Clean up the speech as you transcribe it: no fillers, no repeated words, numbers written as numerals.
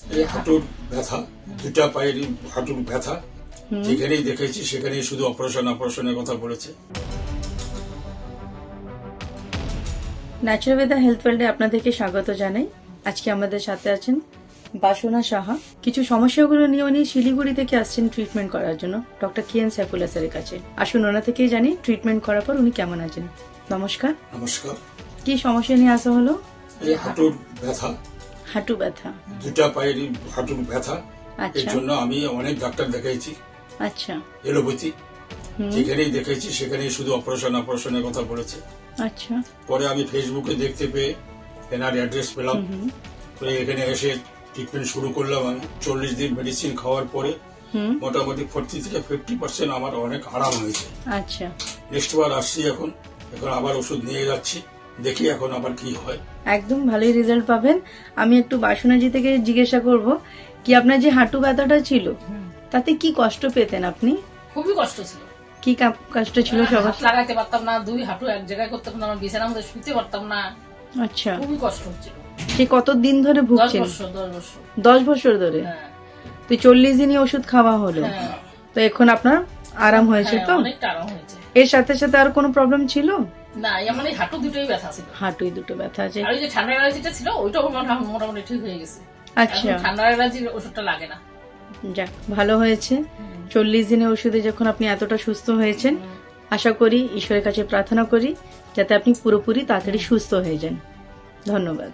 এই হাঁটুর ব্যথা, দুটা পায়ের হাঁটুর ব্যথা, যেখানেই দেখেছি সেখানেই শুধু অপারেশনের কথা বলেছে। ন্যাচারালবেদা হেলথ ওয়ার্ল্ডে আপনাদেরকে স্বাগত জানাই। আজকে আমাদের সাথে আছেন বাসনা সাহা। কিছু সমস্যাগুলো নিয়ে উনি শিলিগুড়ি থেকে আসছেন ট্রিটমেন্ট করার জন্য ডক্টর KN সাইফুল্লাহ স্যারের কাছে। আসুন ওনা থেকেই জানি ট্রিটমেন্ট করার পর উনি কেমন আছেন। নমস্কার। নমস্কার। কি সমস্যা নিয়ে আসা হলো? এই হাঁটুর ব্যথা, হাঁটু ব্যথা, দুটা পায়ের হাঁটুর ব্যথা। এর আচ্ছা জন্য আমি অনেক ডাক্তার দেখাইছি, আচ্ছা এলোপ্যাথি, যেখানেই দেখেছি সেখানেই শুধু অপারেশনের কথা বলেছে। আচ্ছা, পরে আমি ফেসবুকে দেখতে পেয়ে এনার অ্যাড্রেস পেলাম, তো এখানে এসে ট্রিটমেন্ট শুরু করলাম। আমি 40 দিন মেডিসিন খাওয়ার পরে মোটামুটি 40 থেকে 50% আমার অনেক আরাম হয়েছে। আচ্ছা, নেক্সট বার আসছি, এখন আবার ওষুধ নিয়ে যাচ্ছি, দেখি এখন আবার কি হয়। একদম ভালোই রেজাল্ট পাবেন। আমি একটু বাসনাজি থেকে জিজ্ঞাসা করব কি আপনার যে হাঁটু ব্যথাটা ছিল তাতে কি কষ্ট পেতেন আপনি? খুবই কষ্ট ছিল। কি কষ্ট ছিল? সবার হাত লাগাইতে পারতাম না, দুই হাঁটু এক জায়গায় করতে পারতাম না, বিছানার মধ্যে শুতে পারতাম না। আচ্ছা, খুবই কষ্ট হচ্ছিল। সে কতদিন ধরে 10 ভুগছেন? বছর 10 বছর ধরে। হ্যাঁ, তো 40 দিনই ওষুধ খাওয়া হলো, হ্যাঁ, তো এখন আপনার আরাম হয়েছে? তো অনেকটা আরাম হয়েছে। এর সাথে সাথে আর কোনো প্রবলেম ছিল না, আমার এই হাঁটু দুটোই ব্যথা ছিল। হাঁটুই দুটো ব্যথা আছে। আর ওই যে ঠান্ডা অ্যালার্জিটা ছিল ওইটাও মোটামুটি ঠিক হয়ে গেছে। আচ্ছা, এখন ঠান্ডা অ্যালার্জির ওষুধটা লাগে না। যাক ভালো হয়েছে। 40 দিনের ওষুধে যখন আপনি এতটা সুস্থ হয়েছেন, আশা করি ঈশ্বরের কাছে প্রার্থনা করি যাতে আপনি পুরোপুরি তাড়াতাড়ি সুস্থ হয়ে যান। ধন্যবাদ।